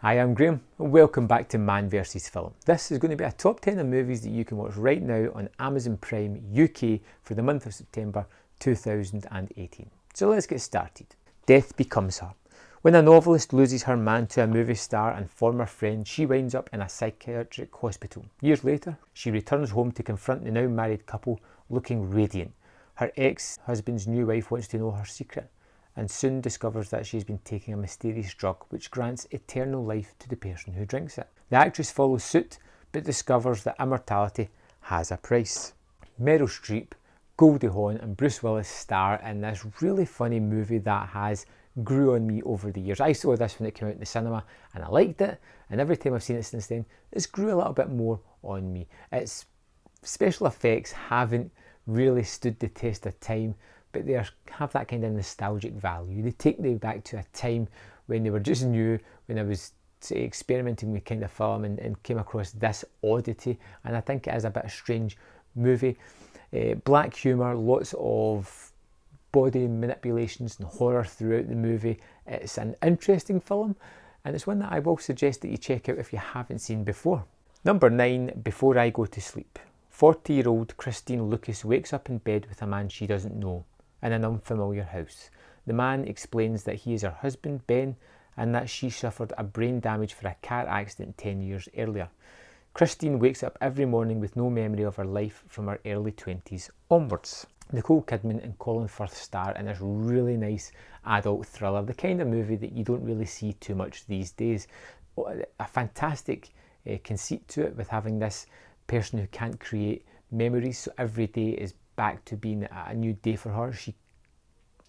Hi, I'm Graham and welcome back to Man vs Film. This is going to be a top 10 of movies that you can watch right now on Amazon Prime UK for the month of September 2018. So let's get started. Death becomes her. When a novelist loses her man to a movie star and former friend, she winds up in a psychiatric hospital. Years later, she returns home to confront the now married couple looking radiant. Her ex-husband's new wife wants to know her secret and soon discovers that she's been taking a mysterious drug which grants eternal life to the person who drinks it. The actress follows suit but discovers that immortality has a price. Meryl Streep, Goldie Hawn and Bruce Willis star in this really funny movie that has grew on me over the years. I saw this when it came out in the cinema and I liked it, and every time I've seen it since then it's grew a little bit more on me. Its special effects haven't really stood the test of time, but they have that kind of nostalgic value. They take me back to a time when they were just new, when I was experimenting with kind of film and came across this oddity, and I think it is a bit of a strange movie. Black humour, lots of body manipulations and horror throughout the movie. It's an interesting film and it's one that I will suggest that you check out if you haven't seen before. Number 9, Before I Go to Sleep. 40-year-old Christine Lucas wakes up in bed with a man she doesn't know in an unfamiliar house. The man explains that he is her husband, Ben, and that she suffered a brain damage for a car accident 10 years earlier. Christine wakes up every morning with no memory of her life from her early 20s onwards. Nicole Kidman and Colin Firth star in this really nice adult thriller, the kind of movie that you don't really see too much these days. A fantastic conceit to it, with having this person who can't create memories, so every day is back to being a new day for her. She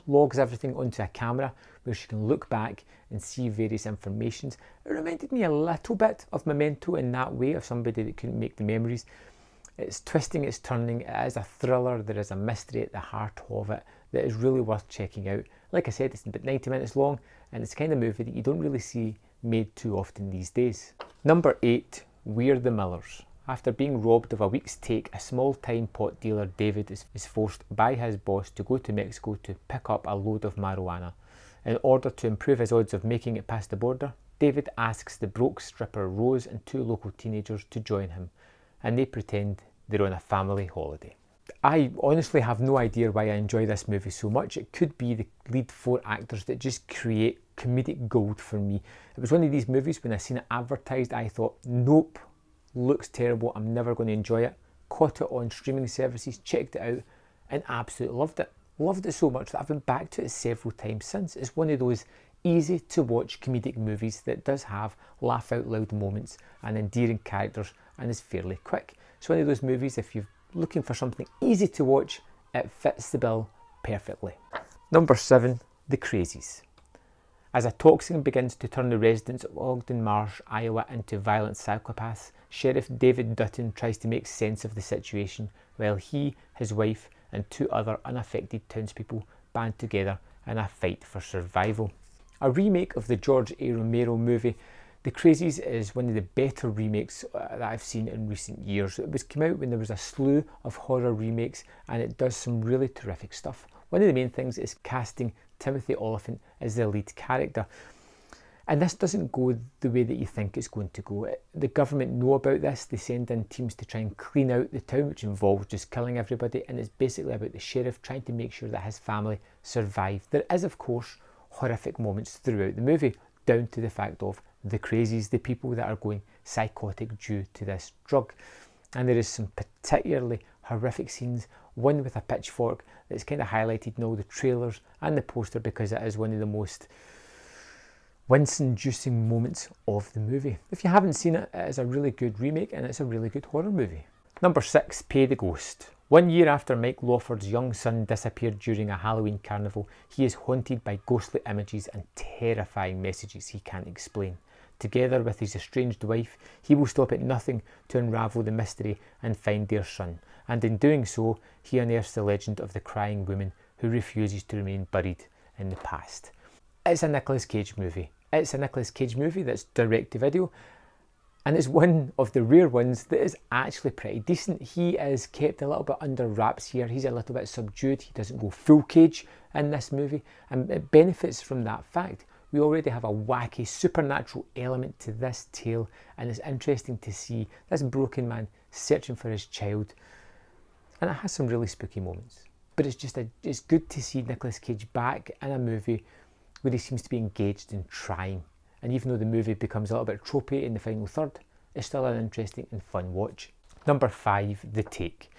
logs everything onto a camera where she can look back and see various informations. It reminded me a little bit of Memento in that way, of somebody that couldn't make the memories. It's twisting, it's turning, it is a thriller, there is a mystery at the heart of it that is really worth checking out. Like I said, it's about 90 minutes long and it's the kind of movie that you don't really see made too often these days. Number 8, We're the Millers. After being robbed of a week's take, a small-time pot dealer, David, is forced by his boss to go to Mexico to pick up a load of marijuana. In order to improve his odds of making it past the border, David asks the broke stripper Rose and 2 local teenagers to join him, and they pretend they're on a family holiday. I honestly have no idea why I enjoy this movie so much. It could be the lead 4 actors that just create comedic gold for me. It was one of these movies, when I seen it advertised, I thought, nope, looks terrible, I'm never going to enjoy it. Caught it on streaming services, checked it out and absolutely loved it. Loved it so much that I've been back to it several times since. It's one of those easy to watch comedic movies that does have laugh out loud moments and endearing characters and is fairly quick. It's one of those movies, if you're looking for something easy to watch, it fits the bill perfectly. Number 7, The CRAZIES. As a toxin begins to turn the residents of Ogden Marsh, Iowa into violent psychopaths, Sheriff David Dutton tries to make sense of the situation while he, his wife and 2 other unaffected townspeople band together in a fight for survival. A remake of the George A. Romero movie, The CRAZIES is one of the better remakes that I've seen in recent years. It was came out when there was a slew of horror remakes and it does some really terrific stuff. One of the main things is casting Timothy Olyphant as the lead character. And this doesn't go the way that you think it's going to go. The government know about this. They send in teams to try and clean out the town, which involves just killing everybody. And it's basically about the sheriff trying to make sure that his family survive. There is, of course, horrific moments throughout the movie, down to the fact of the crazies, the people that are going psychotic due to this drug. And there is some particularly horrific scenes, one with a pitchfork that's kind of highlighted in all the trailers and the poster because it is one of the most wince-inducing moments of the movie. If you haven't seen it, it is a really good remake and it's a really good horror movie. Number 6, Pay the Ghost. 1 year after Mike Lawford's young son disappeared during a Halloween carnival, he is haunted by ghostly images and terrifying messages he can't explain. Together with his estranged wife, he will stop at nothing to unravel the mystery and find their son, and in doing so, he unearths the legend of the crying woman who refuses to remain buried in the past. It's a Nicolas Cage movie. It's a Nicolas Cage movie that's direct to video, and it's one of the rare ones that is actually pretty decent. He is kept a little bit under wraps here. He's a little bit subdued. He doesn't go full Cage in this movie, and it benefits from that fact. We already have a wacky supernatural element to this tale, and it's interesting to see this broken man searching for his child, and it has some really spooky moments. But it's good to see Nicolas Cage back in a movie where he seems to be engaged and trying. And even though the movie becomes a little bit tropey in the final third, it's still an interesting and fun watch. Number 5, The Take.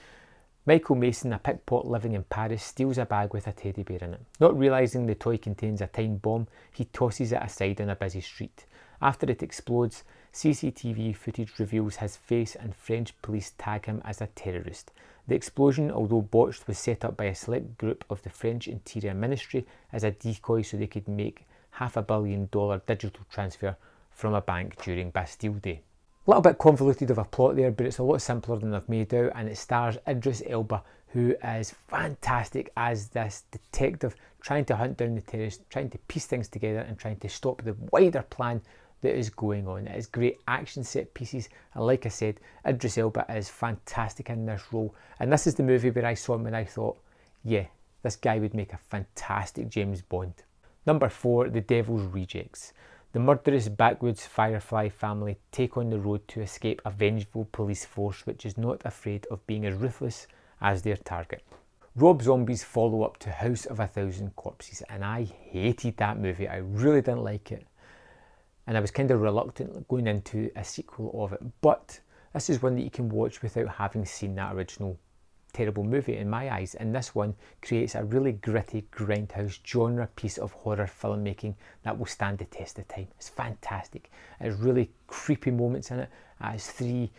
Michael Mason, a pickpocket living in Paris, steals a bag with a teddy bear in it. Not realising the toy contains a time bomb, he tosses it aside on a busy street. After it explodes, CCTV footage reveals his face and French police tag him as a terrorist. The explosion, although botched, was set up by a select group of the French Interior Ministry as a decoy so they could make $500 million digital transfer from a bank during Bastille Day. A little bit convoluted of a plot there, but it's a lot simpler than I've made out, and it stars Idris Elba, who is fantastic as this detective trying to hunt down the terrorists, trying to piece things together and trying to stop the wider plan that is going on. It is great action set pieces, and like I said, Idris Elba is fantastic in this role, and this is the movie where I saw him and I thought, yeah, this guy would make a fantastic James Bond. Number 4, The Devil's Rejects. The murderous backwoods Firefly family take on the road to escape a vengeful police force which is not afraid of being as ruthless as their target. Rob Zombie's follow-up to House of a Thousand Corpses, and I hated that movie. I really didn't like it, and I was kind of reluctant going into a sequel of it, but this is one that you can watch without having seen that original terrible movie in my eyes, and this one creates a really gritty grindhouse genre piece of horror filmmaking that will stand the test of time. It's fantastic. It has really creepy moments in it. It has 3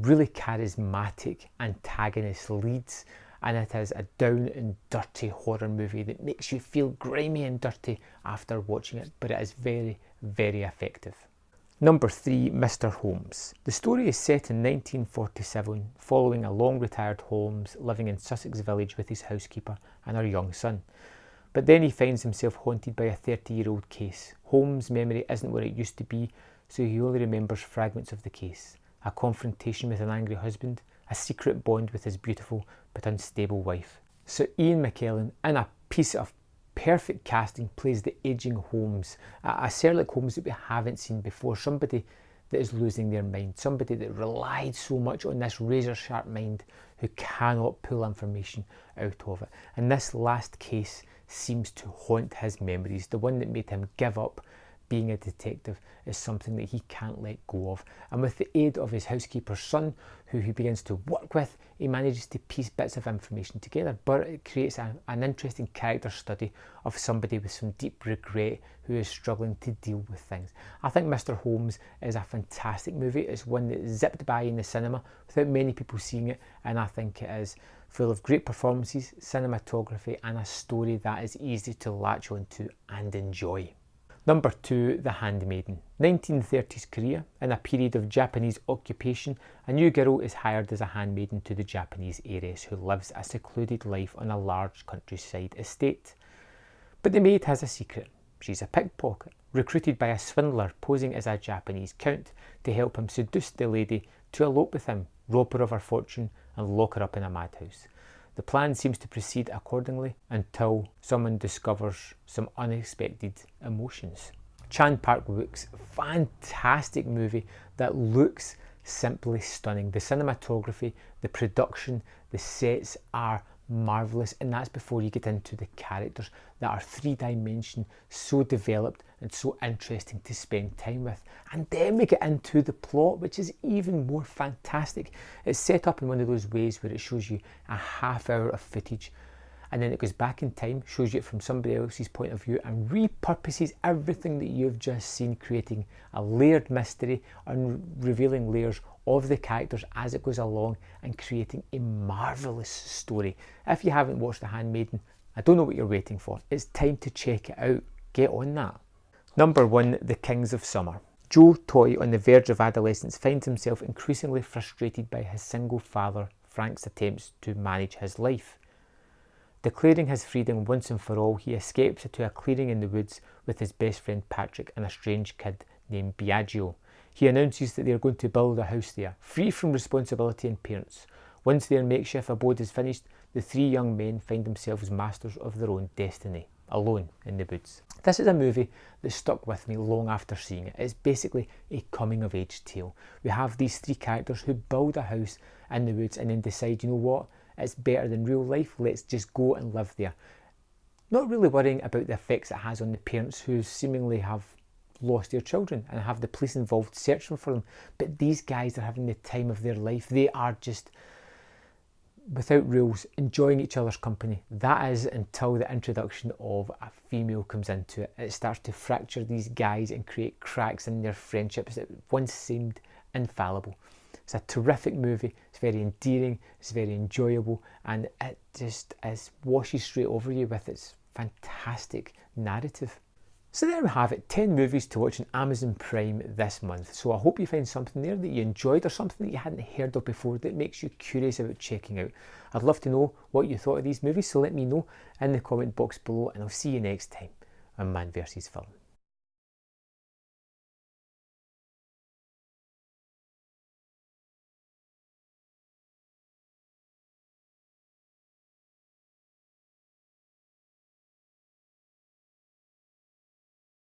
really charismatic antagonist leads, and it is a down and dirty horror movie that makes you feel grimy and dirty after watching it, but it is very, very effective. Number 3, Mr. Holmes. The story is set in 1947, following a long-retired Holmes living in Sussex Village with his housekeeper and her young son. But then he finds himself haunted by a 30-year-old case. Holmes' memory isn't what it used to be, so he only remembers fragments of the case. A confrontation with an angry husband, a secret bond with his beautiful but unstable wife. So Ian McKellen, in a piece of perfect casting, plays the aging Holmes, a Sherlock Holmes that we haven't seen before, somebody that is losing their mind, somebody that relied so much on this razor sharp mind who cannot pull information out of it. And this last case seems to haunt his memories. The one that made him give up being a detective is something that he can't let go of. And with the aid of his housekeeper's son, who he begins to work with, he manages to piece bits of information together. But it creates an interesting character study of somebody with some deep regret who is struggling to deal with things. I think Mr. Holmes is a fantastic movie. It's one that zipped by in the cinema without many people seeing it, and I think it is full of great performances, cinematography, and a story that is easy to latch onto and enjoy. Number 2, The Handmaiden. 1930s Korea. In a period of Japanese occupation, a new girl is hired as a handmaiden to the Japanese heiress who lives a secluded life on a large countryside estate. But the maid has a secret. She's a pickpocket, recruited by a swindler posing as a Japanese count to help him seduce the lady to elope with him, rob her of her fortune and lock her up in a madhouse. The plan seems to proceed accordingly until someone discovers some unexpected emotions. Chan Park-wook's fantastic movie that looks simply stunning. The cinematography, the production, the sets are marvellous, and that's before you get into the characters that are 3-dimension, so developed and so interesting to spend time with. And then we get into the plot, which is even more fantastic. It's set up in one of those ways where it shows you a half hour of footage, and then it goes back in time, shows you it from somebody else's point of view, and repurposes everything that you've just seen, creating a layered mystery and revealing layers of the characters as it goes along, and creating a marvellous story. If you haven't watched The Handmaiden, I don't know what you're waiting for. It's time to check it out. Get on that. Number 1, The Kings of Summer. Joe Toy, on the verge of adolescence, finds himself increasingly frustrated by his single father, Frank's attempts to manage his life. Declaring his freedom once and for all, he escapes to a clearing in the woods with his best friend Patrick and a strange kid named Biagio. He announces that they are going to build a house there, free from responsibility and parents. Once their makeshift abode is finished, the 3 young men find themselves masters of their own destiny. alone in the woods. This is a movie that stuck with me long after seeing it. It's basically a coming of age tale. We have these three characters who build a house in the woods and then decide, you know what, it's better than real life, let's just go and live there. Not really worrying about the effects it has on the parents who seemingly have lost their children and have the police involved searching for them. But these guys are having the time of their life. They are just, without rules, enjoying each other's company. That is until the introduction of a female comes into it. It starts to fracture these guys and create cracks in their friendships that once seemed infallible. It's a terrific movie. It's very endearing, it's very enjoyable, and it just washes straight over you with its fantastic narrative. So there we have it, 10 movies to watch on Amazon Prime this month. So I hope you find something there that you enjoyed or something that you hadn't heard of before that makes you curious about checking out. I'd love to know what you thought of these movies, so let me know in the comment box below, and I'll see you next time on Man vs. Film.